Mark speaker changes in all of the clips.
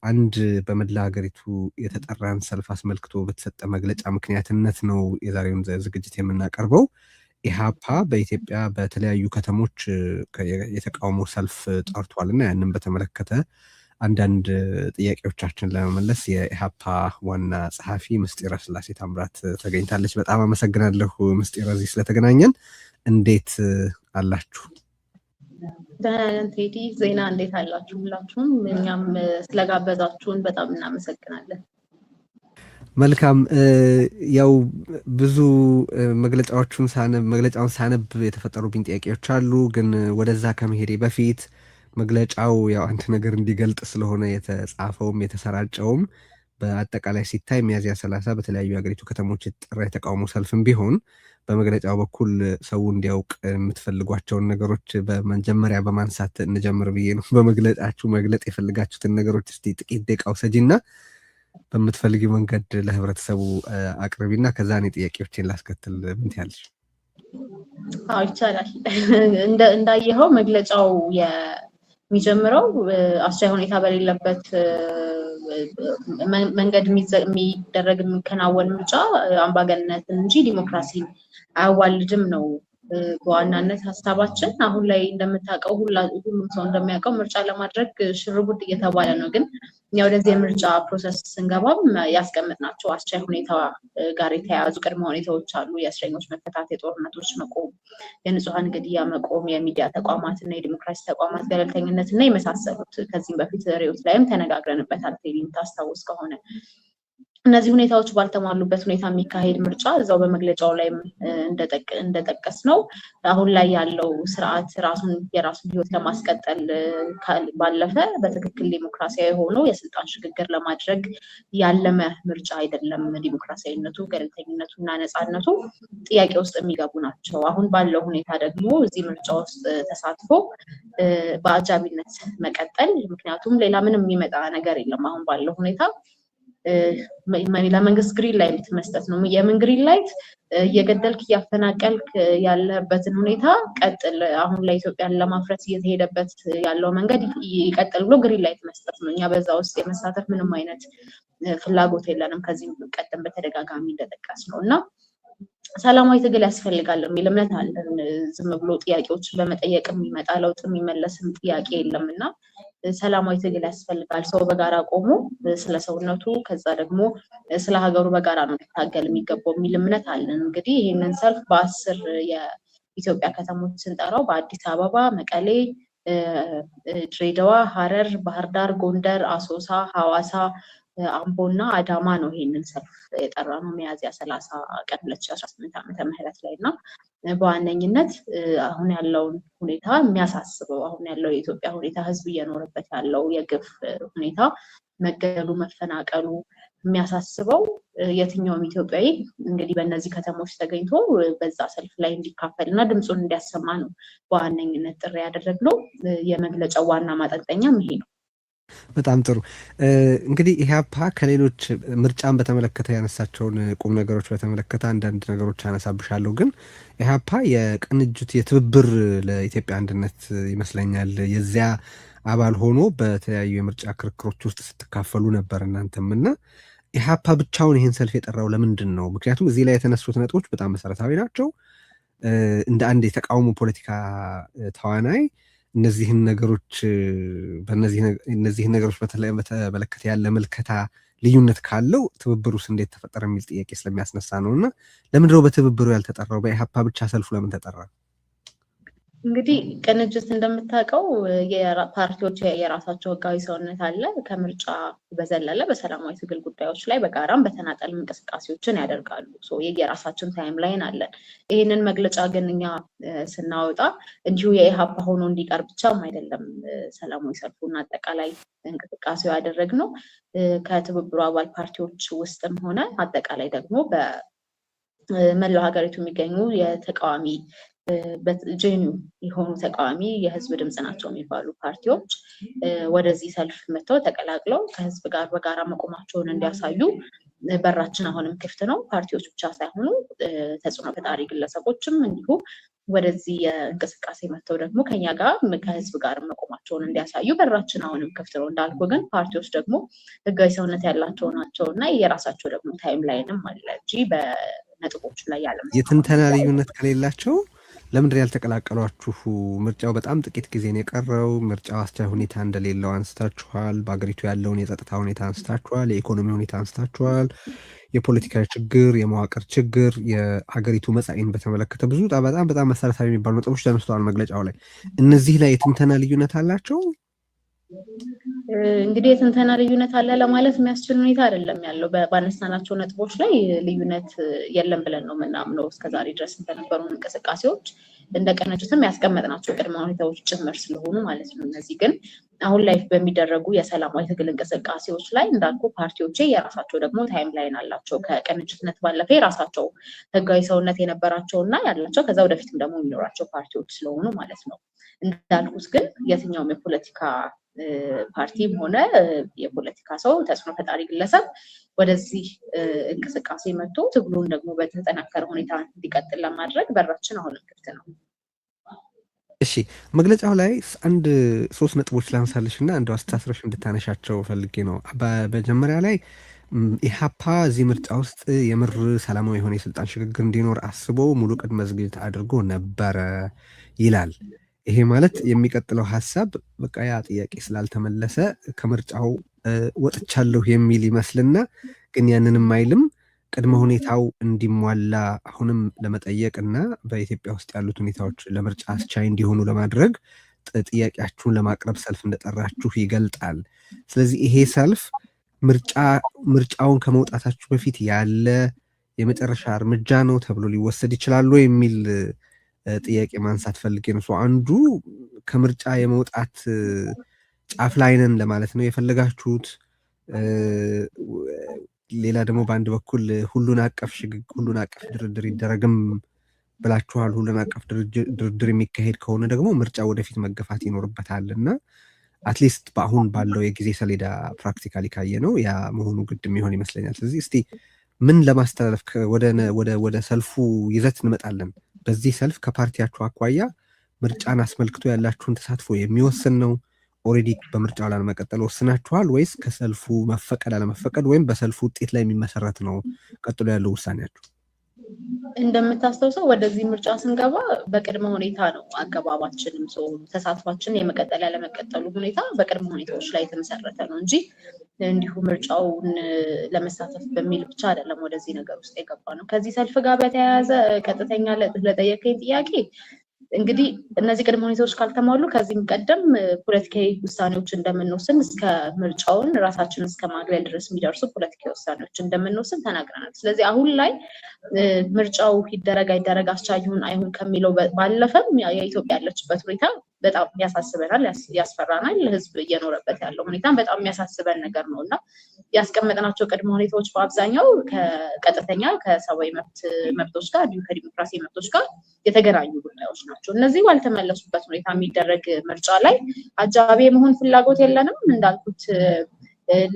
Speaker 1: አንድ በመላ ሀገሪቱ የተጠራን ሰልፍ አስመልክቶ በተሰጠ መግለጫ ምክንያትነት ነው የዛሬውን ዝግጅት የምናቀርበው። ኢሃፓ በኢትዮጵያ በተለያዩ ከተሞች የተቃውሞ ሰልፍ ጠርቷልና ያንን በተመለከተ አንዳንድ ጥያቄዎቻችን ለመመለስ የኢሃፓ ዋና ጸሐፊ ምስጢረ ስላሴ ታምራት ተገኝታለች። በጣም አመሰግናለሁ ምስጢረ፣ እዚህ ስለተገናኘን። እንዴት አላችሁ?
Speaker 2: ደህና ቴዲ፣ ዜና እንዴት አላችሁ? ሁላችሁም እኛም ስለጋበዛችሁን በጣም እናመሰግናለን።
Speaker 1: መልካም። ያው ብዙ መግለጫውን ሳነብ የተፈጠሩብኝ ጥያቄዎች አሉ። ግን ወደዛ ከመሄዴ በፊት መግለጫው ያው አንድ ነገር እንዲገልጥ ስለሆነ የተጻፈውም የተሰራጨውም በአጠቃላይ ሲታይ ሚያዝያ 30 በተለያዩ የሀገሪቱ ከተሞች የተጠራ የተቃውሞ ሰልፍም ቢሆን በመግለጫው በኩል ሰው እንዲያውቅ የምትፈልጓቸውን ነገሮች በመጀመሪያ በማንሳት እንጀምር ብዬ ነው። በመግለጫችሁ መግለጥ የፈልጋችሁትን ነገሮች እስቲ ጥቂት ደቂቃ ውሰጂና በምትፈልጊ መንገድ ለህብረተሰቡ አቅርቢና ከዛ እኔ ጥያቄዎችን ላስከትል። ምን ትያለሽ?
Speaker 2: አዎ ይቻላል። እንዳየኸው መግለጫው የሚጀምረው አስቻይ ሁኔታ በሌለበት መንገድ የሚደረግ የሚከናወን ምርጫ አምባገነንነትን እንጂ ዲሞክራሲን አያዋልድም ነው በዋናነት ሀሳባችን። አሁን ላይ እንደምታውቀው ሁሉም ሰው እንደሚያውቀው ምርጫ ለማድረግ ሽርጉድ እየተባለ ነው። ግን እኛ ወደዚህ የምርጫ ፕሮሰስ ስንገባም ያስቀመጥናቸው አስቻይ ሁኔታ ጋር የተያያዙ ቅድመ ሁኔታዎች አሉ። የእስረኞች መፈታት፣ የጦርነቶች መቆም፣ የንጹሐን ግድያ መቆም፣ የሚዲያ ተቋማት እና የዲሞክራሲ ተቋማት ገለልተኝነት እና የመሳሰሉት። ከዚህም በፊት ርዕዮት ላይም ተነጋግረንበታል ታስታውስ ከሆነ። እነዚህ ሁኔታዎች ባልተሟሉበት ሁኔታ የሚካሄድ ምርጫ እዛው በመግለጫው ላይም እንደጠቀስ ነው አሁን ላይ ያለው ስርዓት የራሱን ህይወት ለማስቀጠል ባለፈ በትክክል ዲሞክራሲያዊ ሆኖ የስልጣን ሽግግር ለማድረግ ያለመ ምርጫ አይደለም። ዲሞክራሲያዊነቱ፣ ገለልተኝነቱ እና ነፃነቱ ጥያቄ ውስጥ የሚገቡ ናቸው። አሁን ባለው ሁኔታ ደግሞ እዚህ ምርጫ ውስጥ ተሳትፎ በአጃቢነት መቀጠል፣ ምክንያቱም ሌላ ምንም የሚመጣ ነገር የለም። አሁን ባለው ሁኔታ ለመንግስት ግሪን ላይት መስጠት ነው። የምን ግሪን ላይት? እየገደልክ እያፈናቀልክ ያለበትን ሁኔታ ቀጥል፣ አሁን ላይ ኢትዮጵያን ለማፍረስ እየተሄደበት ያለው መንገድ ይቀጥል ብሎ ግሪን ላይት መስጠት ነው። እኛ በዛ ውስጥ የመሳተፍ ምንም አይነት ፍላጎት የለንም። ከዚህም ቀደም በተደጋጋሚ እንደጠቀስ ነው እና ሰላማዊ ትግል ያስፈልጋል የሚል እምነት አለን። ዝም ብሎ ጥያቄዎችን በመጠየቅ የሚመጣ ለውጥ የሚመለስም ጥያቄ የለም እና ሰላማዊ ትግል ያስፈልጋል። ሰው በጋራ ቆሞ ስለ ሰውነቱ ከዛ ደግሞ ስለ ሀገሩ በጋራ ነው ሊታገል የሚገባው የሚል እምነት አለን። እንግዲህ ይህንን ሰልፍ በ10 የኢትዮጵያ ከተሞች ስንጠራው በአዲስ አበባ፣ መቀሌ፣ ድሬዳዋ፣ ሐረር፣ ባህር ዳር፣ ጎንደር፣ አሶሳ፣ ሐዋሳ፣ አምቦና አዳማ ነው ይሄንን ሰልፍ የጠራ ነው ሚያዝያ 30 ቀን 2018 ዓመተ ምህረት ላይ እና በዋነኝነት አሁን ያለውን ሁኔታ የሚያሳስበው አሁን ያለው የኢትዮጵያ ሁኔታ ህዝብ እየኖረበት ያለው የግፍ ሁኔታ፣ መገደሉ፣ መፈናቀሉ የሚያሳስበው የትኛውም ኢትዮጵያዊ እንግዲህ በእነዚህ ከተሞች ተገኝቶ በዛ ሰልፍ ላይ እንዲካፈል እና ድምፁን እንዲያሰማ ነው በዋነኝነት ጥሪ ያደረግነው። የመግለጫው ዋና ማጠንጠኛም ይሄ ነው።
Speaker 1: በጣም ጥሩ። እንግዲህ ኢህአፓ ከሌሎች ምርጫን በተመለከተ ያነሳቸውን ቁም ነገሮች በተመለከተ አንዳንድ ነገሮች አነሳብሻለሁ። ግን ኢህአፓ የቅንጅት የትብብር ለኢትዮጵያ አንድነት ይመስለኛል የዚያ አባል ሆኖ በተለያዩ የምርጫ ክርክሮች ውስጥ ስትካፈሉ ነበር እናንተም እና ኢህአፓ ብቻውን ይህን ሰልፍ የጠራው ለምንድን ነው? ምክንያቱም እዚህ ላይ የተነሱት ነጥቦች በጣም መሰረታዊ ናቸው። እንደ አንድ የተቃውሞ ፖለቲካ ተዋናይ እነዚህን ነገሮች በተመለከተ ያለ መልከታ ልዩነት ካለው ትብብሩስ እንዴት ተፈጠረ የሚል ጥያቄ ስለሚያስነሳ ነው እና ለምንድነው በትብብሩ ያልተጠራው? በኢህአፓ ብቻ ሰልፉ ለምን ተጠራ?
Speaker 2: እንግዲህ ቅንጅት እንደምታውቀው የፓርቲዎች የራሳቸው ህጋዊ ሰውነት አለ። ከምርጫ በዘለለ በሰላማዊ ትግል ጉዳዮች ላይ በጋራም በተናጠል እንቅስቃሴዎችን ያደርጋሉ። የራሳችን ታይም ላይን አለን። ይህንን መግለጫ ግን እኛ ስናወጣ እንዲሁ የኢህአፓ ሆኖ እንዲቀር ብቻም አይደለም ሰላማዊ ሰልፉና አጠቃላይ እንቅስቃሴው ያደረግነው ከትብብሩ አባል ፓርቲዎች ውስጥም ሆነ አጠቃላይ ደግሞ በመላው ሀገሪቱ የሚገኙ የተቃዋሚ በጀኑ የሆኑ ተቃዋሚ የህዝብ ድምጽ ናቸው የሚባሉ ፓርቲዎች ወደዚህ ሰልፍ መጥተው ተቀላቅለው ከህዝብ ጋር በጋራ መቆማቸውን እንዲያሳዩ በራችን አሁንም ክፍት ነው። ፓርቲዎች ብቻ ሳይሆኑ ተጽዕኖ ፈጣሪ ግለሰቦችም እንዲሁ ወደዚህ የእንቅስቃሴ መጥተው ደግሞ ከኛ ጋር ከህዝብ ጋር መቆማቸውን እንዲያሳዩ በራችን አሁንም ክፍት ነው። እንዳልኩ ግን ፓርቲዎች ደግሞ ህጋዊ ሰውነት ያላቸው ናቸው እና የራሳቸው ደግሞ ታይም ላይንም አለ እንጂ በነጥቦች ላይ ያለ
Speaker 1: የትንተና ልዩነት ከሌላቸው ለምንድን ያልተቀላቀሏችሁ? ምርጫው በጣም ጥቂት ጊዜ ነው የቀረው። ምርጫው አስቻይ ሁኔታ እንደሌለው አንስታችኋል። በአገሪቱ ያለውን የጸጥታ ሁኔታ አንስታችኋል። የኢኮኖሚ ሁኔታ አንስታችኋል። የፖለቲካ ችግር፣ የመዋቅር ችግር፣ የአገሪቱ መጻኢን በተመለከተ ብዙ በጣም መሰረታዊ የሚባሉ ነጥቦች ተነስተዋል መግለጫው ላይ። እነዚህ ላይ የትንተና ልዩነት አላቸው?
Speaker 2: እንግዲህ የትንተና ልዩነት አለ ለማለት የሚያስችል ሁኔታ አይደለም ያለው። ባነሳናቸው ነጥቦች ላይ ልዩነት የለም ብለን ነው የምናምነው። እስከዛሬ ድረስ በነበሩ እንቅስቃሴዎች እንደ ቅንጅትም ያስቀመጥናቸው ቅድመ ሁኔታዎች ጭምር ስለሆኑ ማለት ነው። እነዚህ ግን አሁን ላይ በሚደረጉ የሰላማዊ ትግል እንቅስቃሴዎች ላይ እንዳልኩ ፓርቲዎች የራሳቸው ደግሞ ታይም ላይን አላቸው። ከቅንጅትነት ባለፈ የራሳቸው ህጋዊ ሰውነት የነበራቸው እና ያላቸው ከዛ ወደፊትም ደግሞ የሚኖራቸው ፓርቲዎች ስለሆኑ ማለት ነው። እንዳልኩት ግን የትኛውም የፖለቲካ ፓርቲም ሆነ የፖለቲካ ሰው ተጽዕኖ ፈጣሪ ግለሰብ ወደዚህ እንቅስቃሴ መጥቶ ትግሉን ደግሞ በተጠናከረ ሁኔታ እንዲቀጥል ለማድረግ በራችን አሁንም ክፍት ነው።
Speaker 1: እሺ፣ መግለጫው ላይ አንድ 3 ነጥቦች ላንሳልሽ እና እንደው አስተሳስረሽ እንድታነሻቸው ፈልጌ ነው። በመጀመሪያ ላይ ኢህአፓ እዚህ ምርጫ ውስጥ የምር ሰላማዊ የሆነ የስልጣን ሽግግር እንዲኖር አስቦ ሙሉ ቅድመ ዝግጅት አድርጎ ነበረ ይላል። ይሄ ማለት የሚቀጥለው ሀሳብ በቃ ያ ጥያቄ ስላልተመለሰ ከምርጫው ወጥቻለሁ የሚል ይመስልና ግን ያንንም አይልም። ቅድመ ሁኔታው እንዲሟላ አሁንም ለመጠየቅ እና በኢትዮጵያ ውስጥ ያሉት ሁኔታዎች ለምርጫ አስቻይ እንዲሆኑ ለማድረግ ጥያቄያችሁን ለማቅረብ ሰልፍ እንደጠራችሁ ይገልጣል። ስለዚህ ይሄ ሰልፍ ምርጫውን ከመውጣታችሁ በፊት ያለ የመጨረሻ እርምጃ ነው ተብሎ ሊወሰድ ይችላል የሚል ጥያቄ ማንሳት ፈልጌ ነው። አንዱ ከምርጫ የመውጣት ጫፍ ላይ ነን ለማለት ነው የፈለጋችሁት? ሌላ ደግሞ በአንድ በኩል ሁሉን አቀፍ ድርድር ይደረግም ብላችኋል። ሁሉን አቀፍ ድርድር የሚካሄድ ከሆነ ደግሞ ምርጫ ወደፊት መገፋት ይኖርበታል እና አትሊስት በአሁን ባለው የጊዜ ሰሌዳ ፕራክቲካሊ ካየ ነው ያ መሆኑ ግድ የሚሆን ይመስለኛል። ስለዚህ እስቲ ምን ለማስተላለፍ ወደ ሰልፉ ይዘት እንመጣለን። በዚህ ሰልፍ ከፓርቲያችሁ አኳያ ምርጫን አስመልክቶ ያላችሁን ተሳትፎ የሚወስን ነው? ኦልሬዲ በምርጫው ላለመቀጠል ወስናችኋል ወይስ ከሰልፉ መፈቀድ አለመፈቀድ ወይም በሰልፉ ውጤት ላይ የሚመሰረት ነው ቀጥሎ ያለው ውሳኔያችሁ?
Speaker 2: እንደምታስታውሰው ወደዚህ ምርጫ ስንገባ በቅድመ ሁኔታ ነው አገባባችንም ተሳትፏችን የመቀጠል ያለመቀጠሉ ሁኔታ በቅድመ ሁኔታዎች ላይ የተመሰረተ ነው እንጂ እንዲሁ ምርጫውን ለመሳተፍ በሚል ብቻ አይደለም ወደዚህ ነገር ውስጥ የገባ ነው። ከዚህ ሰልፍ ጋር በተያያዘ ቀጥተኛ ለጠየቀኝ ጥያቄ እንግዲህ እነዚህ ቅድመ ሁኔታዎች ካልተሟሉ ከዚህም ቀደም ፖለቲካዊ ውሳኔዎች እንደምንወስን እስከ ምርጫውን ራሳችንን እስከ ማግለል ድረስ የሚደርሱ ፖለቲካዊ ውሳኔዎች እንደምንወስን ተናግረናል። ስለዚህ አሁን ላይ ምርጫው ይደረግ አይደረግ አስቻይ ይሁን አይሁን ከሚለው ባለፈም የኢትዮጵያ ያለችበት ሁኔታ በጣም ያሳስበናል፣ ያስፈራናል። ህዝብ እየኖረበት ያለው ሁኔታ በጣም የሚያሳስበን ነገር ነው እና ያስቀመጥናቸው ቅድመ ሁኔታዎች በአብዛኛው ከቀጥተኛ ከሰብአዊ መብቶች ጋር እንዲሁም ከዲሞክራሲ መብቶች ጋር የተገናኙ ጉዳዮች ናቸው። እነዚህ ባልተመለሱበት ሁኔታ የሚደረግ ምርጫ ላይ አጃቢ የመሆን ፍላጎት የለንም። እንዳልኩት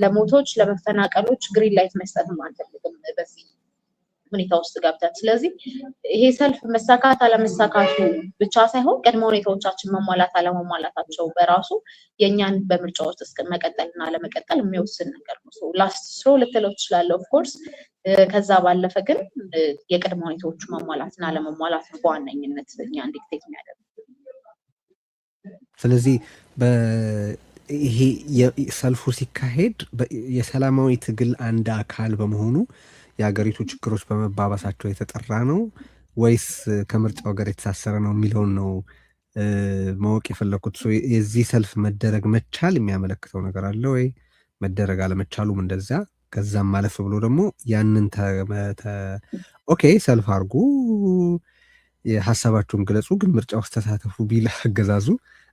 Speaker 2: ለሞቶች፣ ለመፈናቀሎች ግሪን ላይት መስጠትም አንፈልግም በዚህ ሁኔታ ውስጥ ገብተን። ስለዚህ ይሄ ሰልፍ መሳካት አለመሳካቱ ብቻ ሳይሆን ቅድመ ሁኔታዎቻችን መሟላት አለመሟላታቸው በራሱ የኛን በምርጫ ውስጥ እስከ መቀጠልና አለመቀጠል የሚወስን ነገር ነው። ላስት ስትሮ ልትለው ትችላለህ ኦፍኮርስ። ከዛ ባለፈ ግን የቅድመ ሁኔታዎቹ መሟላትና አለመሟላት ነው በዋነኝነት እኛ ዲክቴት የሚያደርግ።
Speaker 1: ስለዚህ ይሄ ሰልፉ ሲካሄድ የሰላማዊ ትግል አንድ አካል በመሆኑ የሀገሪቱ ችግሮች በመባባሳቸው የተጠራ ነው ወይስ ከምርጫው ጋር የተሳሰረ ነው የሚለውን ነው ማወቅ የፈለኩት። የዚህ ሰልፍ መደረግ መቻል የሚያመለክተው ነገር አለ ወይ? መደረግ አለመቻሉም እንደዛ። ከዛም ማለፍ ብሎ ደግሞ ያንን ኦኬ ሰልፍ አድርጉ፣ የሀሳባችሁን ግለጹ፣ ግን ምርጫ ውስጥ ተሳተፉ ቢል አገዛዙ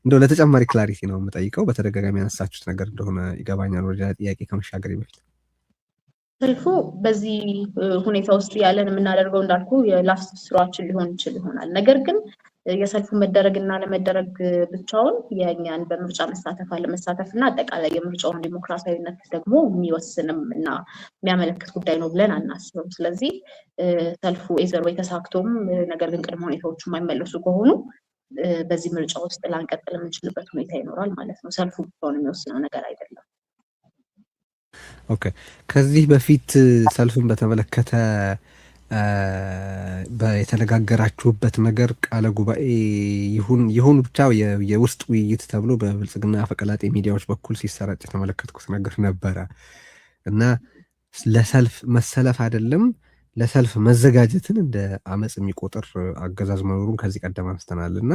Speaker 1: እንደው ለተጨማሪ ክላሪቲ ነው የምጠይቀው። በተደጋጋሚ ያነሳችሁት ነገር እንደሆነ ይገባኛል። ወደ ጥያቄ ከመሻገር በፊት
Speaker 2: ሰልፉ በዚህ ሁኔታ ውስጥ ያለን የምናደርገው እንዳልኩ የላስት ስራችን ሊሆን ይችል ይሆናል። ነገር ግን የሰልፉ መደረግና ለመደረግ ብቻውን የኛን በምርጫ መሳተፍ አለመሳተፍና አጠቃላይ የምርጫውን ዲሞክራሲያዊነት ደግሞ የሚወስንም እና የሚያመለክት ጉዳይ ነው ብለን አናስብም። ስለዚህ ሰልፉ ኤዘር ወይ ተሳክቶም ነገር ግን ቅድመ ሁኔታዎቹ የማይመለሱ ከሆኑ በዚህ ምርጫ ውስጥ ላንቀጥል የምንችልበት ሁኔታ ይኖራል ማለት ነው። ሰልፉ ብቻውን የሚወስነው ነገር አይደለም።
Speaker 1: ኦኬ። ከዚህ በፊት ሰልፍን በተመለከተ የተነጋገራችሁበት ነገር ቃለ ጉባኤ ይሁን ብቻ የውስጥ ውይይት ተብሎ በብልጽግና አፈቀላጤ ሚዲያዎች በኩል ሲሰራጭ የተመለከትኩት ነገር ነበረ እና ለሰልፍ መሰለፍ አይደለም ለሰልፍ መዘጋጀትን እንደ አመጽ የሚቆጥር አገዛዝ መኖሩን ከዚህ ቀደም አንስተናል እና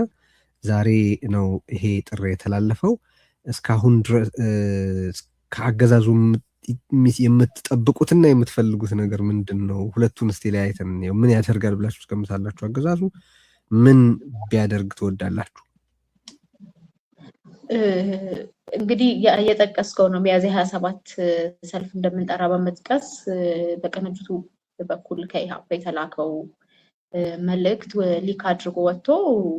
Speaker 1: ዛሬ ነው ይሄ ጥሪ የተላለፈው። እስካሁን ድረስ ከአገዛዙ የምትጠብቁትና የምትፈልጉት ነገር ምንድን ነው? ሁለቱን እስቲ ለያይተን ምን ያደርጋል ብላችሁ ትገምታላችሁ? አገዛዙ ምን ቢያደርግ ትወዳላችሁ?
Speaker 2: እንግዲህ እየጠቀስከው ነው። ሚያዝያ 27 ሰልፍ እንደምንጠራ በመጥቀስ በቅንጅቱ በኩል ከኢህአፓ የተላከው መልእክት ሊክ አድርጎ ወጥቶ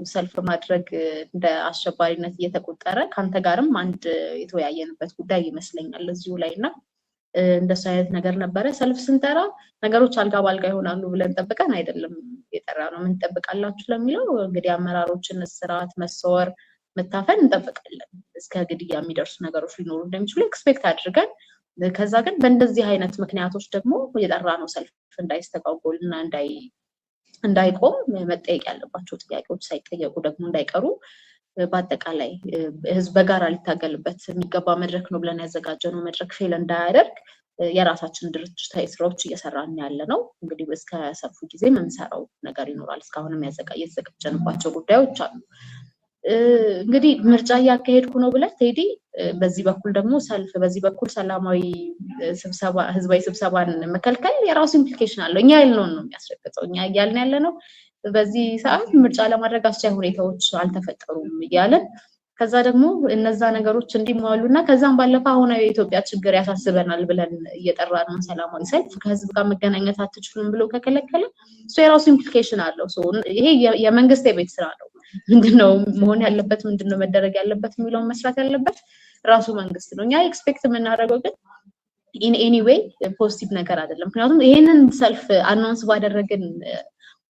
Speaker 2: ሰልፍ ማድረግ እንደ አሸባሪነት እየተቆጠረ ከአንተ ጋርም አንድ የተወያየንበት ጉዳይ ይመስለኛል እዚሁ ላይ እና እንደሱ አይነት ነገር ነበረ። ሰልፍ ስንጠራ ነገሮች አልጋ ባልጋ ይሆናሉ ብለን ጠብቀን አይደለም የጠራ ነው። ምን ትጠብቃላችሁ ለሚለው እንግዲህ አመራሮችን እስራት፣ መሰወር፣ መታፈን እንጠብቃለን። እስከ ግድያ የሚደርሱ ነገሮች ሊኖሩ እንደሚችሉ ኤክስፔክት አድርገን ከዛ ግን በእንደዚህ አይነት ምክንያቶች ደግሞ የጠራ ነው ሰልፍ እንዳይስተጓጎል እና እንዳይቆም መጠየቅ ያለባቸው ጥያቄዎች ሳይጠየቁ ደግሞ እንዳይቀሩ በአጠቃላይ ህዝብ በጋራ ሊታገልበት የሚገባ መድረክ ነው ብለን ያዘጋጀነው መድረክ ፌል እንዳያደርግ የራሳችን ድርጅታዊ ስራዎች እየሰራን ያለ ነው። እንግዲህ እስከ ሰልፉ ጊዜ የምንሰራው ነገር ይኖራል። እስካሁንም የተዘጋጀንባቸው ጉዳዮች አሉ። እንግዲህ ምርጫ እያካሄድኩ ነው ብለህ ቴዲ፣ በዚህ በኩል ደግሞ ሰልፍ፣ በዚህ በኩል ሰላማዊ ስብሰባ፣ ህዝባዊ ስብሰባን መከልከል የራሱ ኢምፕሊኬሽን አለው። እኛ ያልነውን ነው የሚያስረግጠው። እኛ እያልን ያለ ነው በዚህ ሰዓት ምርጫ ለማድረግ አስቻይ ሁኔታዎች አልተፈጠሩም እያለን ከዛ ደግሞ እነዛ ነገሮች እንዲሟሉ እና ከዛም ባለፈ አሁናዊ የኢትዮጵያ ችግር ያሳስበናል ብለን እየጠራን ሰላማዊ ሰልፍ ከህዝብ ጋር መገናኘት አትችሉም ብሎ ከከለከለ እሱ የራሱ ኢምፕሊኬሽን አለው። ይሄ የመንግስት የቤት ስራ ነው። ምንድነው መሆን ያለበት፣ ምንድነው መደረግ ያለበት የሚለውን መስራት ያለበት ራሱ መንግስት ነው። እኛ ኤክስፔክት የምናደርገው ግን ኢን ኤኒ ዌይ ፖዚቲቭ ነገር አይደለም። ምክንያቱም ይሄንን ሰልፍ አናውንስ ባደረግን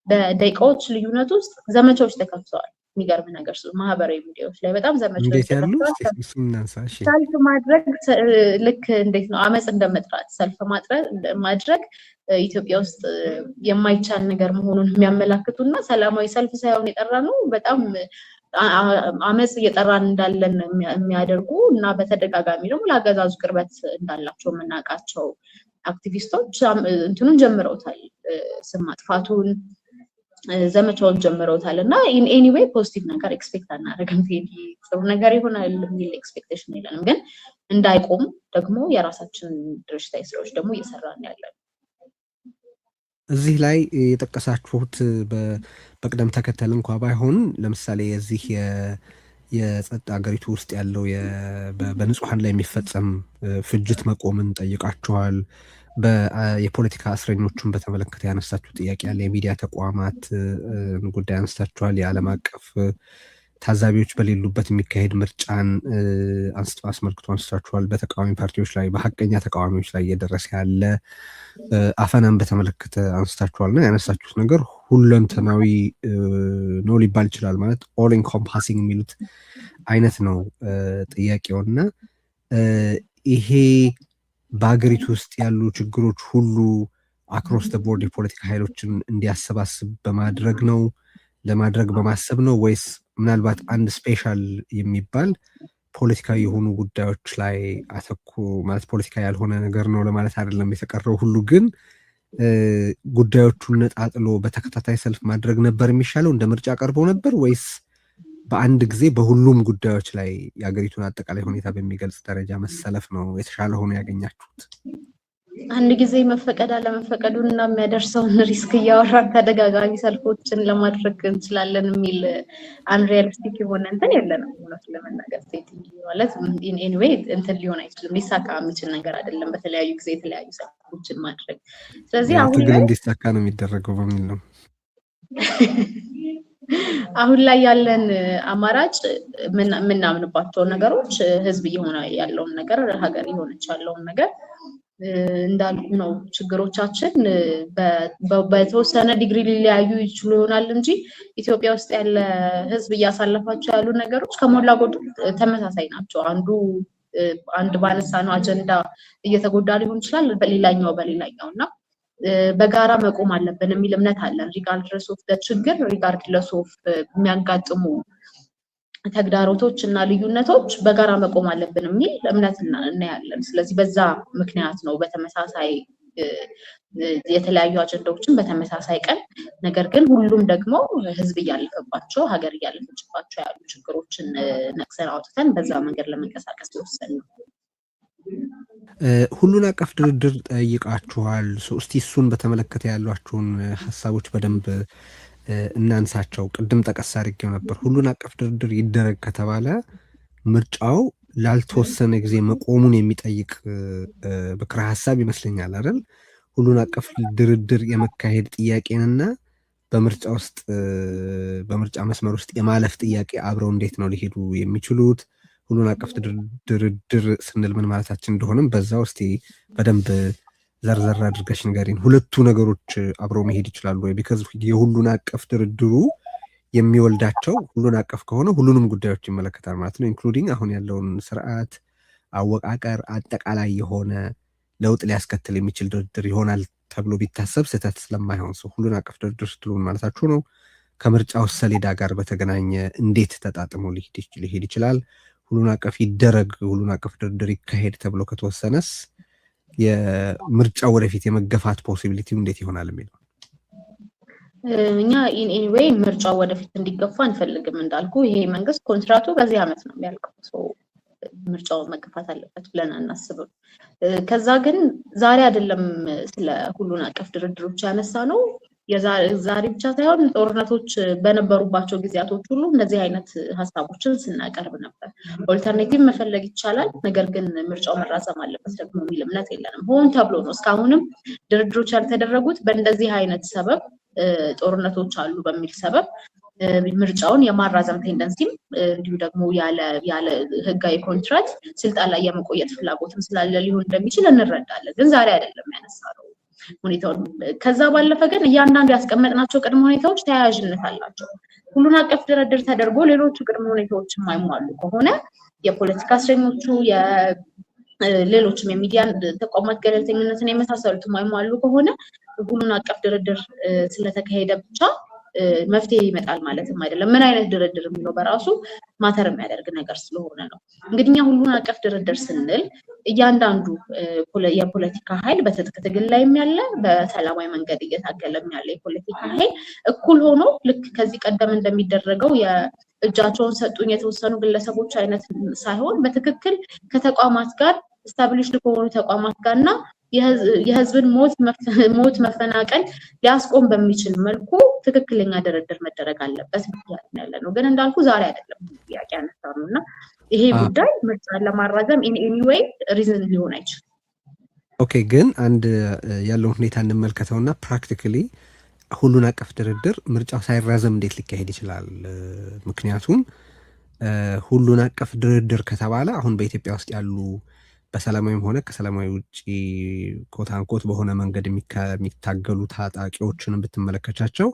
Speaker 2: በደቂቃዎች ልዩነት ውስጥ ዘመቻዎች ተከፍተዋል። የሚገርም ነገር ማህበራዊ ሚዲያዎች ላይ በጣም ዘመቻዎች ተከፍተዋል። ሰልፍ ማድረግ ልክ እንዴት ነው አመጽ እንደመጥራት ሰልፍ ማድረግ ኢትዮጵያ ውስጥ የማይቻል ነገር መሆኑን የሚያመላክቱና ሰላማዊ ሰልፍ ሳይሆን የጠራ ነው በጣም አመጽ እየጠራን እንዳለን የሚያደርጉ እና በተደጋጋሚ ደግሞ ለአገዛዙ ቅርበት እንዳላቸው የምናውቃቸው አክቲቪስቶች እንትኑን ጀምረውታል፣ ስም ማጥፋቱን ዘመቻውን ጀምረውታል እና ኢን ኤኒ ዌይ ፖዚቲቭ ነገር ኤክስፔክት አናደርግም። ጥሩ ነገር ይሆናል የሚል ኤክስፔክቴሽን የለንም። ግን እንዳይቆም ደግሞ የራሳችን ድርጅታዊ ስራዎች ደግሞ እየሰራን ያለን።
Speaker 1: እዚህ ላይ የጠቀሳችሁት በቅደም ተከተል እንኳ ባይሆን ለምሳሌ የዚህ የጸጥታ ሀገሪቱ ውስጥ ያለው በንጹሐን ላይ የሚፈጸም ፍጅት መቆምን ጠይቃችኋል። የፖለቲካ እስረኞቹን በተመለከተ ያነሳችሁ ጥያቄ ያለ፣ የሚዲያ ተቋማት ጉዳይ አነስታችኋል። የዓለም አቀፍ ታዛቢዎች በሌሉበት የሚካሄድ ምርጫን አስመልክቶ አንስታችኋል። በተቃዋሚ ፓርቲዎች ላይ፣ በሀቀኛ ተቃዋሚዎች ላይ እየደረሰ ያለ አፈናን በተመለከተ አንስታችኋል እና ያነሳችሁት ነገር ሁለንተናዊ ነው ሊባል ይችላል። ማለት ኦል ኢንኮምፓሲንግ የሚሉት አይነት ነው ጥያቄውና ይሄ በሀገሪቱ ውስጥ ያሉ ችግሮች ሁሉ አክሮስ ደ ቦርድ የፖለቲካ ኃይሎችን እንዲያሰባስብ በማድረግ ነው ለማድረግ በማሰብ ነው ወይስ ምናልባት አንድ ስፔሻል የሚባል ፖለቲካዊ የሆኑ ጉዳዮች ላይ ማለት ፖለቲካ ያልሆነ ነገር ነው ለማለት አይደለም። የተቀረው ሁሉ ግን ጉዳዮቹን ነጣጥሎ በተከታታይ ሰልፍ ማድረግ ነበር የሚሻለው? እንደ ምርጫ ቀርቦ ነበር ወይስ በአንድ ጊዜ በሁሉም ጉዳዮች ላይ የሀገሪቱን አጠቃላይ ሁኔታ በሚገልጽ ደረጃ መሰለፍ ነው የተሻለ ሆኖ ያገኛችሁት?
Speaker 2: አንድ ጊዜ መፈቀድ አለመፈቀዱን እና የሚያደርሰውን ሪስክ እያወራን ተደጋጋሚ ሰልፎችን ለማድረግ እንችላለን የሚል አንሪያሊስቲክ የሆነ እንትን የለንም። እውነት ለመናገር ማለት ኤኒዌይ እንትን ሊሆን አይችልም፣ ሊሳካ የሚችል ነገር አይደለም በተለያዩ ጊዜ የተለያዩ ሰልፎችን ማድረግ። ስለዚህ አሁን
Speaker 1: ግን እንዲሳካ ነው የሚደረገው በሚል ነው
Speaker 2: አሁን ላይ ያለን አማራጭ ምናምንባቸው ነገሮች ህዝብ እየሆነ ያለውን ነገር ሀገር እየሆነች ያለውን ነገር እንዳልኩ ነው። ችግሮቻችን በተወሰነ ዲግሪ ሊለያዩ ይችሉ ይሆናል እንጂ ኢትዮጵያ ውስጥ ያለ ህዝብ እያሳለፋቸው ያሉ ነገሮች ከሞላ ጎደል ተመሳሳይ ናቸው። አንድ ባነሳነው አጀንዳ እየተጎዳ ሊሆን ይችላል በሌላኛው እና በጋራ መቆም አለብን የሚል እምነት አለን። ሪጋርድለስ ኦፍ ችግር ሪጋርድለስ ኦፍ የሚያጋጥሙ ተግዳሮቶች እና ልዩነቶች በጋራ መቆም አለብን የሚል እምነት እናያለን። ስለዚህ በዛ ምክንያት ነው በተመሳሳይ የተለያዩ አጀንዳዎችን በተመሳሳይ ቀን ነገር ግን ሁሉም ደግሞ ህዝብ እያለፈባቸው ሀገር እያለፈችባቸው ያሉ ችግሮችን ነቅሰን አውጥተን በዛ መንገድ ለመንቀሳቀስ ወሰንን።
Speaker 1: ሁሉን አቀፍ ድርድር ጠይቃችኋል። እስቲ እሱን በተመለከተ ያሏችሁን ሀሳቦች በደንብ እናንሳቸው። ቅድም ጠቀስ አድርጌው ነበር። ሁሉን አቀፍ ድርድር ይደረግ ከተባለ ምርጫው ላልተወሰነ ጊዜ መቆሙን የሚጠይቅ ምክረ ሀሳብ ይመስለኛል አይደል? ሁሉን አቀፍ ድርድር የመካሄድ ጥያቄንና በምርጫ መስመር ውስጥ የማለፍ ጥያቄ አብረው እንዴት ነው ሊሄዱ የሚችሉት? ሁሉን አቀፍ ድርድር ስንል ምን ማለታችን እንደሆነም በዛ ውስጥ በደንብ ዘርዘር አድርገሽ ንገሪን። ሁለቱ ነገሮች አብረው መሄድ ይችላሉ ወይ? ቢካዝ የሁሉን አቀፍ ድርድሩ የሚወልዳቸው ሁሉን አቀፍ ከሆነ ሁሉንም ጉዳዮች ይመለከታል ማለት ነው። ኢንክሉዲንግ አሁን ያለውን ስርዓት አወቃቀር አጠቃላይ የሆነ ለውጥ ሊያስከትል የሚችል ድርድር ይሆናል ተብሎ ቢታሰብ ስህተት ስለማይሆን ሰው ሁሉን አቀፍ ድርድር ስትሉን ማለታችሁ ነው። ከምርጫው ሰሌዳ ጋር በተገናኘ እንዴት ተጣጥሞ ሊሄድ ይችላል? ሁሉን አቀፍ ይደረግ፣ ሁሉን አቀፍ ድርድር ይካሄድ ተብሎ ከተወሰነስ የምርጫው ወደፊት የመገፋት ፖሲቢሊቲው እንዴት ይሆናል የሚለው
Speaker 2: እኛ ኢን ኤኒዌይ ምርጫው ወደፊት እንዲገፋ አንፈልግም። እንዳልኩ ይሄ መንግስት ኮንትራቱ በዚህ ዓመት ነው የሚያልቀው። ምርጫው መገፋት አለበት ብለን አናስብም። ከዛ ግን ዛሬ አይደለም ስለ ሁሉን አቀፍ ድርድሮች ያነሳ ነው። ዛሬ ብቻ ሳይሆን ጦርነቶች በነበሩባቸው ጊዜያቶች ሁሉ እንደዚህ አይነት ሀሳቦችን ስናቀርብ ነበር። ኦልተርኔቲቭ መፈለግ ይቻላል፣ ነገር ግን ምርጫው መራዘም አለበት ደግሞ የሚል እምነት የለንም። ሆን ተብሎ ነው እስካሁንም ድርድሮች ያልተደረጉት በእንደዚህ አይነት ሰበብ ጦርነቶች አሉ በሚል ሰበብ ምርጫውን የማራዘም ቴንደንሲም እንዲሁ ደግሞ ያለ ህጋዊ ኮንትራት ስልጣን ላይ የመቆየት ፍላጎትም ስላለ ሊሆን እንደሚችል እንረዳለን። ግን ዛሬ አይደለም ያነሳነው ሁኔታውን። ከዛ ባለፈ ግን እያንዳንዱ ያስቀመጥናቸው ቅድመ ሁኔታዎች ተያያዥነት አላቸው። ሁሉን አቀፍ ድርድር ተደርጎ ሌሎቹ ቅድመ ሁኔታዎች የማይሟሉ ከሆነ የፖለቲካ እስረኞቹ ሌሎችም የሚዲያ ተቋማት ገለልተኝነትን የመሳሰሉት የማይሟሉ ከሆነ ሁሉን አቀፍ ድርድር ስለተካሄደ ብቻ መፍትሄ ይመጣል ማለትም አይደለም። ምን አይነት ድርድር የሚለው በራሱ ማተር የሚያደርግ ነገር ስለሆነ ነው። እንግዲህ ሁሉን አቀፍ ድርድር ስንል እያንዳንዱ የፖለቲካ ኃይል በትጥቅ ትግል ላይም ያለ በሰላማዊ መንገድ እየታገለም ያለ የፖለቲካ ኃይል እኩል ሆኖ ልክ ከዚህ ቀደም እንደሚደረገው እጃቸውን ሰጡኝ የተወሰኑ ግለሰቦች አይነት ሳይሆን በትክክል ከተቋማት ጋር ስታብሊሽድ ከሆኑ ተቋማት ጋርና የህዝብን ሞት መፈናቀል ሊያስቆም በሚችል መልኩ ትክክለኛ ድርድር መደረግ አለበት ያለ ነው። ግን እንዳልኩ ዛሬ አይደለም ጥያቄ ያነሳነው እና ይሄ ጉዳይ ምርጫን ለማራዘም ኢን ኤኒዌይ ሪዝን ሊሆን አይችልም።
Speaker 1: ኦኬ፣ ግን አንድ ያለውን ሁኔታ እንመልከተውና ፕራክቲካሊ ሁሉን አቀፍ ድርድር ምርጫው ሳይራዘም እንዴት ሊካሄድ ይችላል? ምክንያቱም ሁሉን አቀፍ ድርድር ከተባለ አሁን በኢትዮጵያ ውስጥ ያሉ በሰላማዊም ሆነ ከሰላማዊ ውጭ ኮታንኮት በሆነ መንገድ የሚታገሉ ታጣቂዎችን ብትመለከቻቸው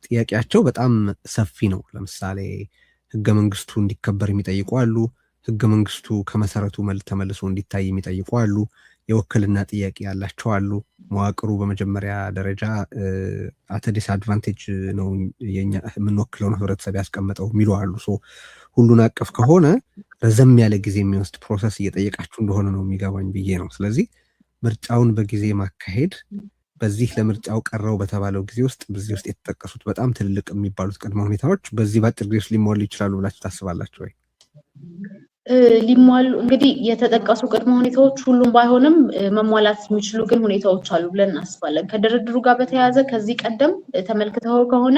Speaker 1: ጥያቄያቸው በጣም ሰፊ ነው። ለምሳሌ ህገ መንግስቱ እንዲከበር የሚጠይቁ አሉ። ህገ መንግስቱ ከመሰረቱ ተመልሶ እንዲታይ የሚጠይቁ አሉ። የውክልና ጥያቄ ያላቸው አሉ። መዋቅሩ በመጀመሪያ ደረጃ አት ዲስአድቫንቴጅ ነው የምንወክለውን ህብረተሰብ ያስቀመጠው የሚሉ አሉ። ሁሉን አቀፍ ከሆነ ረዘም ያለ ጊዜ የሚወስድ ፕሮሰስ እየጠየቃችሁ እንደሆነ ነው የሚገባኝ ብዬ ነው። ስለዚህ ምርጫውን በጊዜ ማካሄድ በዚህ ለምርጫው ቀረው በተባለው ጊዜ ውስጥ በዚህ ውስጥ የተጠቀሱት በጣም ትልልቅ የሚባሉት ቅድመ ሁኔታዎች በዚህ በአጭር ጊዜ ውስጥ ሊሟሉ ይችላሉ ብላችሁ ታስባላችሁ ወይ?
Speaker 2: ሊሟሉ እንግዲህ የተጠቀሱ ቅድመ ሁኔታዎች ሁሉም ባይሆንም መሟላት የሚችሉ ግን ሁኔታዎች አሉ ብለን እናስባለን። ከድርድሩ ጋር በተያያዘ ከዚህ ቀደም ተመልክተው ከሆነ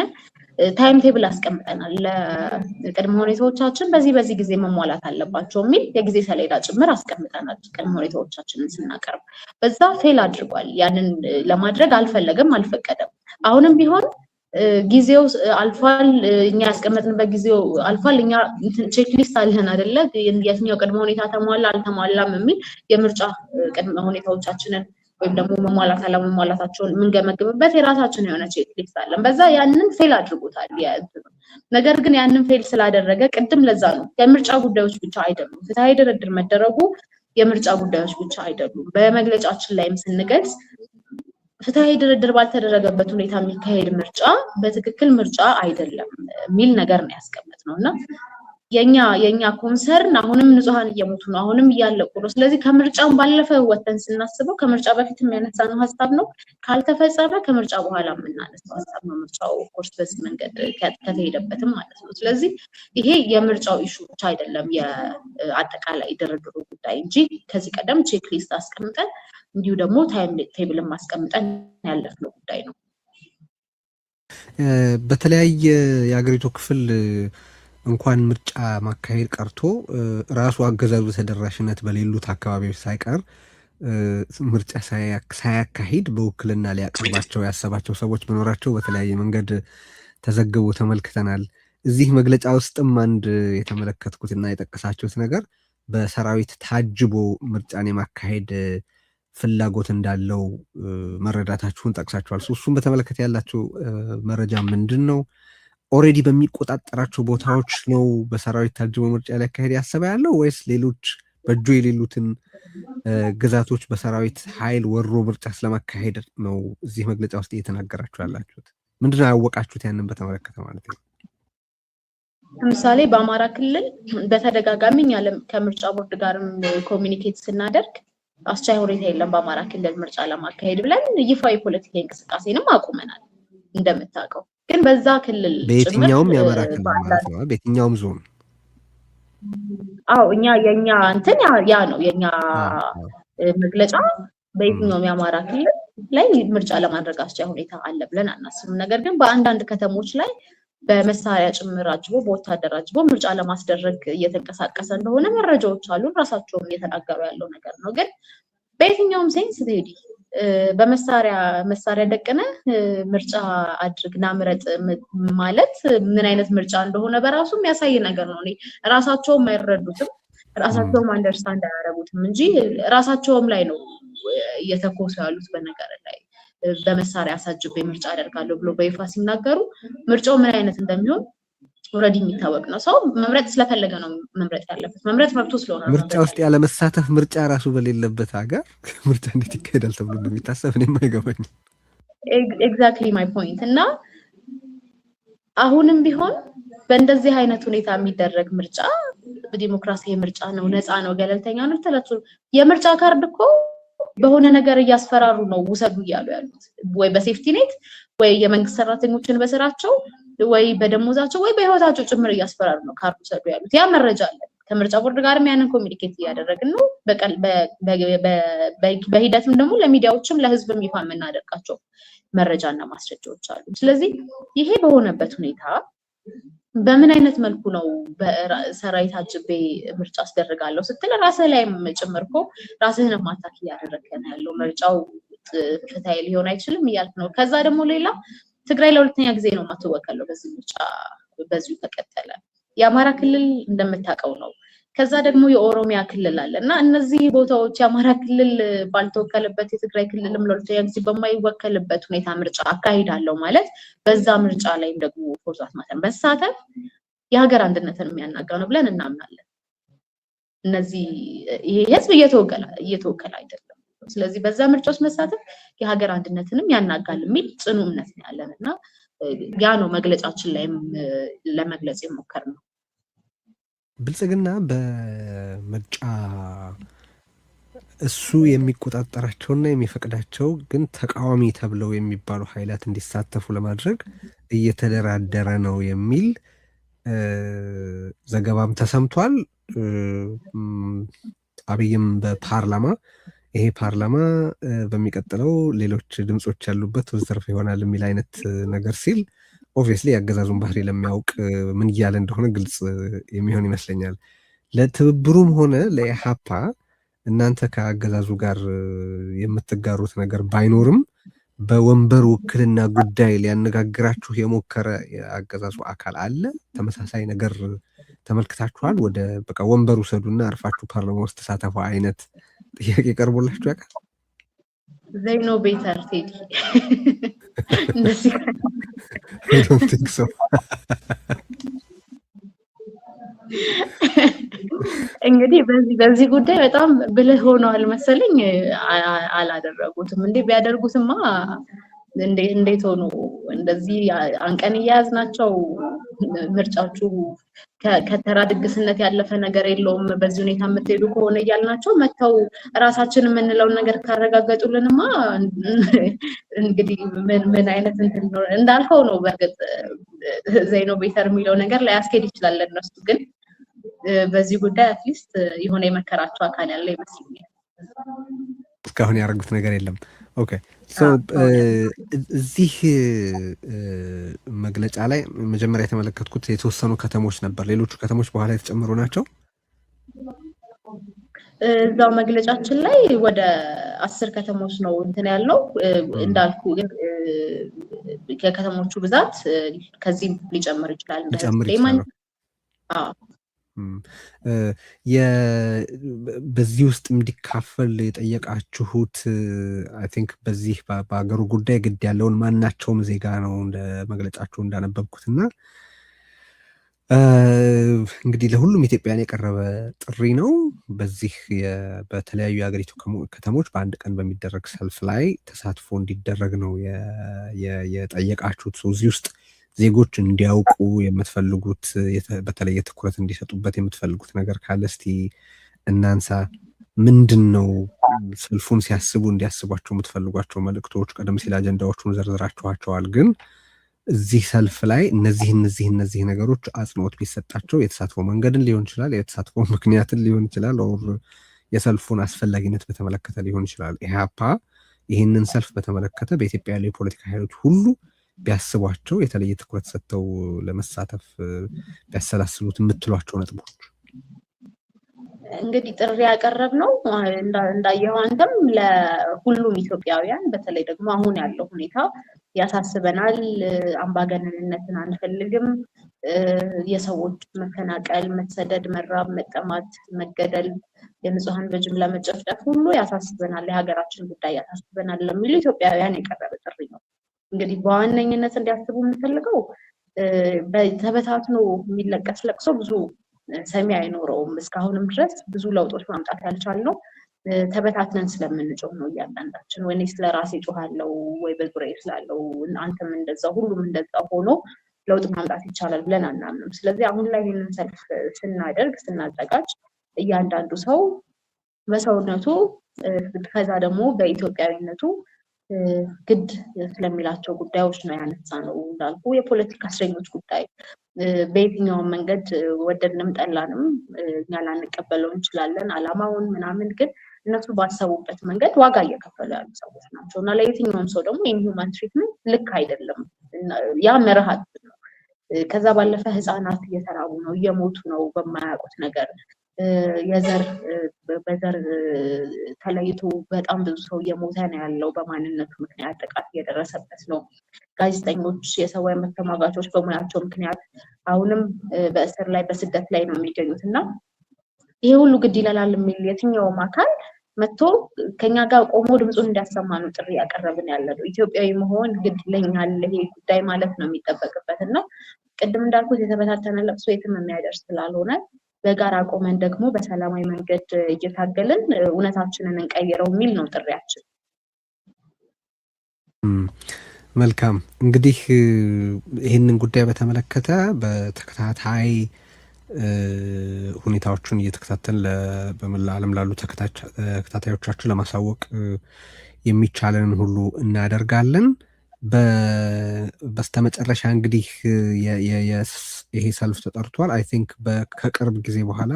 Speaker 2: ታይም ቴብል አስቀምጠናል። ለቅድመ ሁኔታዎቻችን በዚህ ጊዜ መሟላት አለባቸው የሚል የጊዜ ሰሌዳ ጭምር አስቀምጠናል። ቅድመ ሁኔታዎቻችንን ስናቀርብ በዛ ፌል አድርጓል። ያንን ለማድረግ አልፈለገም፣ አልፈቀደም። አሁንም ቢሆን ጊዜው አልፏል፣ እኛ ያስቀመጥንበት ጊዜው አልፏል፣ እኛ ቼክ ሊስት አለን አይደለ? የትኛው ቅድመ ሁኔታ ተሟላ አልተሟላም የሚል የምርጫ ቅድመ ሁኔታዎቻችንን ወይም ደግሞ መሟላት አለመሟላታቸውን የምንገመግምበት የራሳችን የሆነ ቼክ ሊስት አለን። በዛ ያንን ፌል አድርጎታል። ነገር ግን ያንን ፌል ስላደረገ ቅድም ለዛ ነው የምርጫ ጉዳዮች ብቻ አይደሉም፣ ፍትሃዊ ድርድር መደረጉ የምርጫ ጉዳዮች ብቻ አይደሉም። በመግለጫችን ላይም ስንገልጽ ፍትሃዊ ድርድር ባልተደረገበት ሁኔታ የሚካሄድ ምርጫ በትክክል ምርጫ አይደለም የሚል ነገር ነው ያስቀመጥነው እና የኛ ኮንሰርን አሁንም ንጹሃን እየሞቱ ነው፣ አሁንም እያለቁ ነው። ስለዚህ ከምርጫው ባለፈ ወተን ስናስበው ከምርጫ በፊት የሚያነሳነው ሀሳብ ነው፣ ካልተፈጸመ ከምርጫ በኋላ የምናነሳው ሀሳብ ነው። ምርጫው ኮርስ በዚህ መንገድ ከተሄደበትም ማለት ነው። ስለዚህ ይሄ የምርጫው ኢሹ ብቻ አይደለም የአጠቃላይ ድርድሩ ጉዳይ እንጂ ከዚህ ቀደም ቼክ ሊስት አስቀምጠን እንዲሁ ደግሞ ታይም ቴብልን ማስቀምጠን ያለፍነው ጉዳይ ነው።
Speaker 1: በተለያየ የሀገሪቱ ክፍል እንኳን ምርጫ ማካሄድ ቀርቶ ራሱ አገዛዙ ተደራሽነት በሌሉት አካባቢዎች ሳይቀር ምርጫ ሳያካሂድ በውክልና ሊያቀርባቸው ያሰባቸው ሰዎች መኖራቸው በተለያየ መንገድ ተዘግቦ ተመልክተናል። እዚህ መግለጫ ውስጥም አንድ የተመለከትኩትና የጠቀሳችሁት ነገር በሰራዊት ታጅቦ ምርጫን የማካሄድ ፍላጎት እንዳለው መረዳታችሁን ጠቅሳችኋል። እሱም በተመለከተ ያላችሁ መረጃ ምንድን ነው? ኦልሬዲ በሚቆጣጠራቸው ቦታዎች ነው በሰራዊት ታጅቦ ምርጫ ሊያካሄድ ያሰበ ያለው ወይስ ሌሎች በእጁ የሌሉትን ግዛቶች በሰራዊት ኃይል ወሮ ምርጫ ስለማካሄድ ነው እዚህ መግለጫ ውስጥ እየተናገራችሁ ያላችሁት? ምንድን ነው ያወቃችሁት ያንን በተመለከተ ማለት ነው?
Speaker 2: ለምሳሌ በአማራ ክልል በተደጋጋሚ እኛ ከምርጫ ቦርድ ጋርም ኮሚኒኬት ስናደርግ አስቻይ ሁኔታ የለም በአማራ ክልል ምርጫ ለማካሄድ ብለን ይፋዊ ፖለቲካዊ እንቅስቃሴንም አቁመናል። እንደምታውቀው ግን በዛ ክልል
Speaker 1: በየትኛውም የአማራ ክልል ማለት ነው፣ በየትኛውም ዞን።
Speaker 2: አዎ የኛ እንትን ያ ነው የኛ መግለጫ። በየትኛውም የአማራ ክልል ላይ ምርጫ ለማድረግ አስቻይ ሁኔታ አለ ብለን አናስብም። ነገር ግን በአንዳንድ ከተሞች ላይ በመሳሪያ ጭምር አጅቦ በወታደር አጅቦ ምርጫ ለማስደረግ እየተንቀሳቀሰ እንደሆነ መረጃዎች አሉን። ራሳቸውም እየተናገሩ ያለው ነገር ነው። ግን በየትኛውም ሴንስ ቴዲ መሳሪያ ደቅነ ምርጫ አድርግና ምረጥ ማለት ምን አይነት ምርጫ እንደሆነ በራሱ የሚያሳይ ነገር ነው። ራሳቸውም አይረዱትም፣ ራሳቸውም አንደርስታንድ አያደርጉትም እንጂ ራሳቸውም ላይ ነው እየተኮሱ ያሉት። በነገር ላይ በመሳሪያ አሳጅቤ ምርጫ አደርጋለሁ ብሎ በይፋ ሲናገሩ ምርጫው ምን አይነት እንደሚሆን ኦልሬዲ የሚታወቅ ነው። ሰው መምረጥ ስለፈለገ ነው መምረጥ ያለበት፣ መምረጥ መብቱ ስለሆነ ነው።
Speaker 1: ምርጫ ውስጥ ያለ መሳተፍ ምርጫ ራሱ በሌለበት ሀገር ምርጫ እንዴት ይካሄዳል ተብሎ እንደሚታሰብ እኔም አይገባኝም።
Speaker 2: ኤግዛክትሊ ማይ ፖይንት። እና አሁንም ቢሆን በእንደዚህ አይነት ሁኔታ የሚደረግ ምርጫ ዲሞክራሲያዊ ምርጫ ነው፣ ነፃ ነው፣ ገለልተኛ ነው ተላችሁ የምርጫ ካርድ እኮ በሆነ ነገር እያስፈራሩ ነው ውሰዱ እያሉ ያሉት፣ ወይ በሴፍቲ ኔት ወይ የመንግስት ሰራተኞችን በስራቸው ወይ በደሞዛቸው ወይ በህይወታቸው ጭምር እያስፈራሩ ነው ካርድ ውሰዱ ያሉት። ያ መረጃ አለ። ከምርጫ ቦርድ ጋርም ያንን ኮሚኒኬት እያደረግን ነው። በሂደትም ደግሞ ለሚዲያዎችም ለህዝብም ይፋ የምናደርጋቸው መረጃና ማስረጃዎች አሉ። ስለዚህ ይሄ በሆነበት ሁኔታ በምን አይነት መልኩ ነው በሰራዊት አጅቤ ምርጫ አስደርጋለሁ ስትል ራስህ ላይም ጭምር እኮ ራስህን ማታክ እያደረግህ ነው ያለው። ምርጫው ፍትሃዊ ሊሆን አይችልም እያልክ ነው። ከዛ ደግሞ ሌላ ትግራይ ለሁለተኛ ጊዜ ነው የማትወከለው በዚህ ምርጫ በዚሁ ከቀጠለ። የአማራ ክልል እንደምታውቀው ነው። ከዛ ደግሞ የኦሮሚያ ክልል አለ እና እነዚህ ቦታዎች የአማራ ክልል ባልተወከለበት የትግራይ ክልልም ለሁለተኛ ጊዜ በማይወከልበት ሁኔታ ምርጫ አካሂዳለሁ ማለት በዛ ምርጫ ላይም ደግሞ ፎርዛት ማተን መሳተፍ የሀገር አንድነትን የሚያናጋ ነው ብለን እናምናለን። ይሄ ህዝብ እየተወከለ አይደለም። ስለዚህ በዛ ምርጫ ውስጥ መሳተፍ የሀገር አንድነትንም ያናጋል የሚል ጽኑ እምነት ነው ያለን እና ያ ነው መግለጫችን ላይም ለመግለጽ የሞከርነው።
Speaker 1: ብልጽግና በምርጫ እሱ የሚቆጣጠራቸውና የሚፈቅዳቸው ግን ተቃዋሚ ተብለው የሚባሉ ኃይላት እንዲሳተፉ ለማድረግ እየተደራደረ ነው የሚል ዘገባም ተሰምቷል። አብይም በፓርላማ ይሄ ፓርላማ በሚቀጥለው ሌሎች ድምጾች ያሉበት ወዘተርፈ ይሆናል የሚል አይነት ነገር ሲል ኦብቪየስሊ የአገዛዙን ባህሪ ለሚያውቅ ምን እያለ እንደሆነ ግልጽ የሚሆን ይመስለኛል። ለትብብሩም ሆነ ለኢሃፓ እናንተ ከአገዛዙ ጋር የምትጋሩት ነገር ባይኖርም በወንበር ውክልና ጉዳይ ሊያነጋግራችሁ የሞከረ የአገዛዙ አካል አለ? ተመሳሳይ ነገር ተመልክታችኋል? ወደ በቃ ወንበር ውሰዱና አርፋችሁ ፓርላማ ውስጥ ተሳተፉ አይነት ጥያቄ ቀርቦላችሁ ያውቃል?
Speaker 2: they know better ቴዲ እንደዚህ
Speaker 1: I don't think so.
Speaker 2: እንግዲህ በዚህ ጉዳይ በጣም ብልህ ሆነዋል መሰለኝ። አላደረጉትም። እንዴ ቢያደርጉትማ እንዴት ሆኖ እንደዚህ አንቀን እያያዝናቸው ምርጫችሁ ከተራ ድግስነት ያለፈ ነገር የለውም በዚህ ሁኔታ የምትሄዱ ከሆነ እያልናቸው መተው ራሳችን የምንለውን ነገር ካረጋገጡልንማ እንግዲህ ምን አይነት እንትን ነው እንዳልከው ነው። በእርግጥ ዘይኖ ቤተር የሚለው ነገር ላያስኬድ ይችላል ለእነሱ፣ ግን በዚህ ጉዳይ አትሊስት የሆነ የመከራቸው አካል ያለ ይመስለኛል።
Speaker 1: እስካሁን ያደረጉት ነገር የለም። ኦኬ ሶ እዚህ መግለጫ ላይ መጀመሪያ የተመለከትኩት የተወሰኑ ከተሞች ነበር። ሌሎቹ ከተሞች በኋላ የተጨመሩ ናቸው።
Speaker 2: እዛው መግለጫችን ላይ ወደ 10 ከተሞች ነው እንትን ያለው። እንዳልኩ ግን ከከተሞቹ ብዛት ከዚህም ሊጨምር ይችላል።
Speaker 1: በዚህ ውስጥ እንዲካፈል የጠየቃችሁት አይ ቲንክ በዚህ በሀገሩ ጉዳይ ግድ ያለውን ማናቸውም ዜጋ ነው እንደ መግለጫችሁ እንዳነበብኩትና እንግዲህ ለሁሉም ኢትዮጵያን የቀረበ ጥሪ ነው። በዚህ በተለያዩ የሀገሪቱ ከተሞች በአንድ ቀን በሚደረግ ሰልፍ ላይ ተሳትፎ እንዲደረግ ነው የጠየቃችሁት። እዚህ ውስጥ ዜጎች እንዲያውቁ የምትፈልጉት በተለየ ትኩረት እንዲሰጡበት የምትፈልጉት ነገር ካለ እስቲ እናንሳ። ምንድን ነው ሰልፉን ሲያስቡ እንዲያስቧቸው የምትፈልጓቸው መልእክቶች? ቀደም ሲል አጀንዳዎቹን ዘርዝራችኋቸዋል፣ ግን እዚህ ሰልፍ ላይ እነዚህ ነገሮች አጽንኦት ቢሰጣቸው የተሳትፎ መንገድን ሊሆን ይችላል፣ የተሳትፎ ምክንያትን ሊሆን ይችላል፣ የሰልፉን አስፈላጊነት በተመለከተ ሊሆን ይችላል። ኢህአፓ ይህንን ሰልፍ በተመለከተ በኢትዮጵያ ያሉ የፖለቲካ ኃይሎች ሁሉ ቢያስቧቸው የተለየ ትኩረት ሰጥተው ለመሳተፍ ቢያሰላስሉት የምትሏቸው ነጥቦች?
Speaker 2: እንግዲህ ጥሪ ያቀረብ ነው እንዳየኸው አንተም ለሁሉም ኢትዮጵያውያን በተለይ ደግሞ አሁን ያለው ሁኔታ ያሳስበናል። አምባገነንነትን አንፈልግም። የሰዎች መፈናቀል፣ መሰደድ፣ መራብ፣ መጠማት፣ መገደል፣ የንጹሃን በጅምላ መጨፍጨፍ ሁሉ ያሳስበናል፣ የሀገራችን ጉዳይ ያሳስበናል ለሚሉ ኢትዮጵያውያን የቀረበ ጥሪ ነው። እንግዲህ በዋነኝነት እንዲያስቡ የምንፈልገው ተበታትኖ የሚለቀስ ለቅሶ ብዙ ሰሚ አይኖረውም። እስካሁንም ድረስ ብዙ ለውጦች ማምጣት ያልቻልነው ተበታትነን ስለምንጮህ ነው። እያንዳንዳችን ወይ ስለ ራሴ ጮሃለው ወይ በዙሪያ ስላለው አንተም እንደዛው ሁሉም እንደዛው ሆኖ ለውጥ ማምጣት ይቻላል ብለን አናምንም። ስለዚህ አሁን ላይ ይህንን ሰልፍ ስናዘጋጅ እያንዳንዱ ሰው በሰውነቱ ከዛ ደግሞ በኢትዮጵያዊነቱ ግድ ስለሚላቸው ጉዳዮች ነው ያነሳ ነው። እንዳልኩ የፖለቲካ እስረኞች ጉዳይ በየትኛውም መንገድ ወደድንም ጠላንም እኛ ላንቀበለው እንችላለን አላማውን ምናምን፣ ግን እነሱ ባሰቡበት መንገድ ዋጋ እየከፈሉ ያሉ ሰዎች ናቸው እና ለየትኛውም ሰው ደግሞ የሂውማን ትሪትመንት ልክ አይደለም። ያ መርሃት ነው። ከዛ ባለፈ ህፃናት እየተራቡ ነው፣ እየሞቱ ነው በማያውቁት ነገር። በዘር ተለይቶ በጣም ብዙ ሰው እየሞተ ነው ያለው፣ በማንነቱ ምክንያት ጥቃት እየደረሰበት ነው። ጋዜጠኞች፣ የሰብአዊ መብት ተሟጋቾች በሙያቸው ምክንያት አሁንም በእስር ላይ በስደት ላይ ነው የሚገኙት እና ይሄ ሁሉ ግድ ይላል የሚል የትኛውም አካል መጥቶ ከኛ ጋር ቆሞ ድምፁን እንዲያሰማ ነው ጥሪ ያቀረብን ያለ ነው። ኢትዮጵያዊ መሆን ግድ ይለኛል ይሄ ጉዳይ ማለት ነው የሚጠበቅበት እና ቅድም እንዳልኩት የተበታተነ ለቅሶ የትም የሚያደርስ ስላልሆነ በጋራ ቆመን ደግሞ በሰላማዊ መንገድ እየታገልን እውነታችንን እንቀይረው የሚል ነው ጥሪያችን።
Speaker 1: መልካም። እንግዲህ ይህንን ጉዳይ በተመለከተ በተከታታይ ሁኔታዎችን እየተከታተልን በመላ ዓለም ላሉ ተከታታዮቻችን ለማሳወቅ የሚቻለንን ሁሉ እናደርጋለን። በስተመጨረሻ እንግዲህ ይሄ ሰልፍ ተጠርቷል። አይ ቲንክ ከቅርብ ጊዜ በኋላ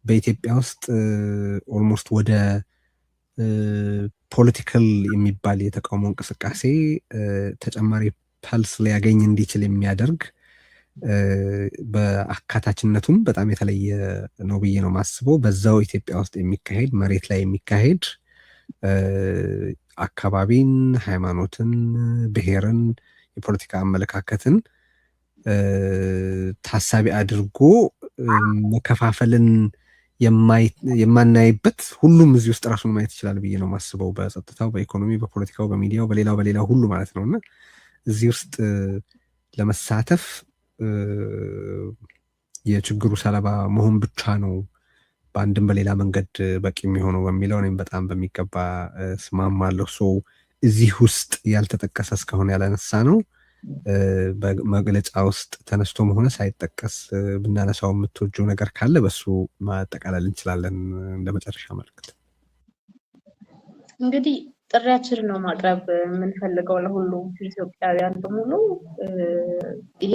Speaker 1: በኢትዮጵያ ውስጥ ኦልሞስት ወደ ፖለቲካል የሚባል የተቃውሞ እንቅስቃሴ ተጨማሪ ፐልስ ሊያገኝ እንዲችል የሚያደርግ በአካታችነቱም በጣም የተለየ ነው ብዬ ነው ማስበው። በዛው ኢትዮጵያ ውስጥ የሚካሄድ መሬት ላይ የሚካሄድ አካባቢን፣ ሃይማኖትን፣ ብሔርን፣ የፖለቲካ አመለካከትን ታሳቢ አድርጎ መከፋፈልን የማናይበት ሁሉም እዚህ ውስጥ ራሱን ማየት ይችላል ብዬ ነው ማስበው። በጸጥታው፣ በኢኮኖሚ፣ በፖለቲካው፣ በሚዲያው፣ በሌላው ሁሉ ማለት ነውና እዚህ ውስጥ ለመሳተፍ የችግሩ ሰለባ መሆን ብቻ ነው በአንድም በሌላ መንገድ በቂ የሚሆነው በሚለው እኔም በጣም በሚገባ እስማማለሁ። እዚህ ውስጥ ያልተጠቀሰ እስካሁን ያላነሳ ነው በመግለጫ ውስጥ ተነስቶም ሆነ ሳይጠቀስ ብናነሳው የምትወጂው ነገር ካለ በሱ ማጠቃለል እንችላለን። እንደ መጨረሻ መልእክት
Speaker 2: እንግዲህ ጥሪያችንን ነው ማቅረብ የምንፈልገው ለሁሉም ኢትዮጵያውያን በሙሉ። ይሄ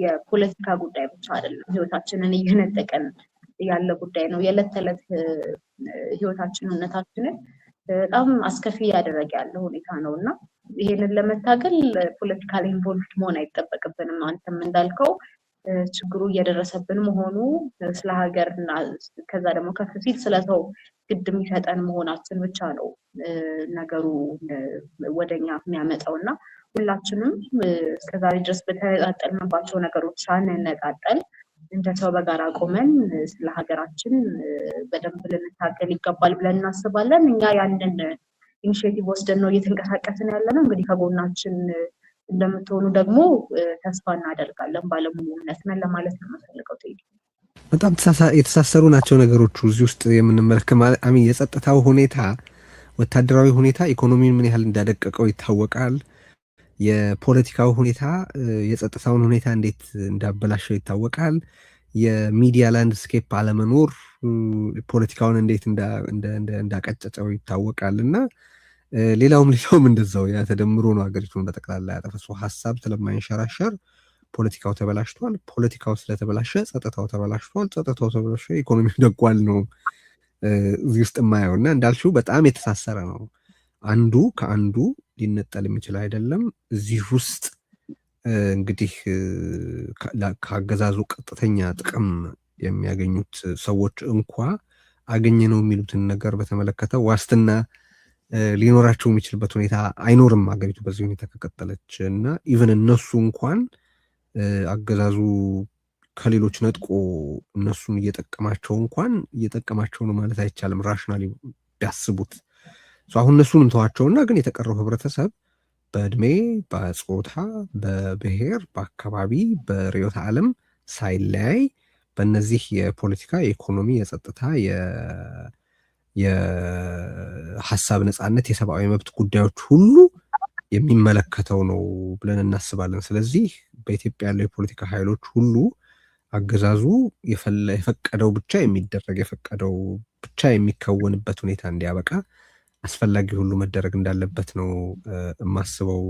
Speaker 2: የፖለቲካ ጉዳይ ብቻ አይደለም፣ ህይወታችንን እየነጠቀን ያለ ጉዳይ ነው። የዕለት ተዕለት ህይወታችንን እውነታችንን በጣም አስከፊ እያደረገ ያለ ሁኔታ ነው እና ይሄንን ለመታገል ፖለቲካል ኢንቮልቭድ መሆን አይጠበቅብንም። አንተም እንዳልከው ችግሩ እየደረሰብን መሆኑ ስለ ሀገርና ከዛ ደግሞ ከፍ ሲል ስለሰው ግድ የሚሰጠን መሆናችን ብቻ ነው ነገሩ ወደኛ የሚያመጣው እና ሁላችንም እስከዛሬ ድረስ በተነጣጠልንባቸው ነገሮች ሳንነጣጠል እንደ ሰው በጋራ ቆመን ስለ ሀገራችን በደንብ ልንታገል ይገባል ብለን እናስባለን። እኛ ያንን ኢኒሼቲቭ ወስደን ነው እየተንቀሳቀስን ያለ ነው። እንግዲህ ከጎናችን እንደምትሆኑ ደግሞ ተስፋ እናደርጋለን። ባለሙሉ እምነት ነን ለማለት ነው የምፈልገው። ቴዲ
Speaker 1: በጣም የተሳሰሩ ናቸው ነገሮቹ እዚህ ውስጥ የምንመለከት የጸጥታው ሁኔታ፣ ወታደራዊ ሁኔታ ኢኮኖሚን ምን ያህል እንዳደቀቀው ይታወቃል። የፖለቲካው ሁኔታ የጸጥታውን ሁኔታ እንዴት እንዳበላሸው ይታወቃል። የሚዲያ ላንድስኬፕ አለመኖር ፖለቲካውን እንዴት እንዳቀጨጨው ይታወቃል እና ሌላውም እንደዛው ያ ተደምሮ ነው ሀገሪቱን በጠቅላላ ያጠፈሱ። ሀሳብ ስለማይንሸራሸር ፖለቲካው ተበላሽቷል። ፖለቲካው ስለተበላሸ ጸጥታው ተበላሽቷል። ጸጥታው ተበላሸ ኢኮኖሚው ደጓል ነው እዚህ ውስጥ የማየው እና እንዳልሽው በጣም የተሳሰረ ነው። አንዱ ከአንዱ ሊነጠል የሚችል አይደለም። እዚህ ውስጥ እንግዲህ ከአገዛዙ ቀጥተኛ ጥቅም የሚያገኙት ሰዎች እንኳ አገኘ ነው የሚሉትን ነገር በተመለከተ ዋስትና ሊኖራቸው የሚችልበት ሁኔታ አይኖርም ሀገሪቱ በዚህ ሁኔታ ከቀጠለች እና ኢቨን እነሱ እንኳን አገዛዙ ከሌሎች ነጥቆ እነሱን እየጠቀማቸው ነው ማለት አይቻልም። ራሽናሊ ቢያስቡት አሁን እነሱን እንተዋቸውና ግን የተቀረው ህብረተሰብ በእድሜ፣ በጾታ፣ በብሔር፣ በአካባቢ፣ በርዕዮተ ዓለም ሳይለያይ በእነዚህ የፖለቲካ፣ የኢኮኖሚ፣ የጸጥታ፣ የሀሳብ ነፃነት፣ የሰብአዊ መብት ጉዳዮች ሁሉ የሚመለከተው ነው ብለን እናስባለን። ስለዚህ በኢትዮጵያ ያለው የፖለቲካ ኃይሎች ሁሉ አገዛዙ የፈቀደው ብቻ የሚደረግ የፈቀደው ብቻ የሚከወንበት ሁኔታ እንዲያበቃ አስፈላጊ ሁሉ መደረግ እንዳለበት ነው የማስበው።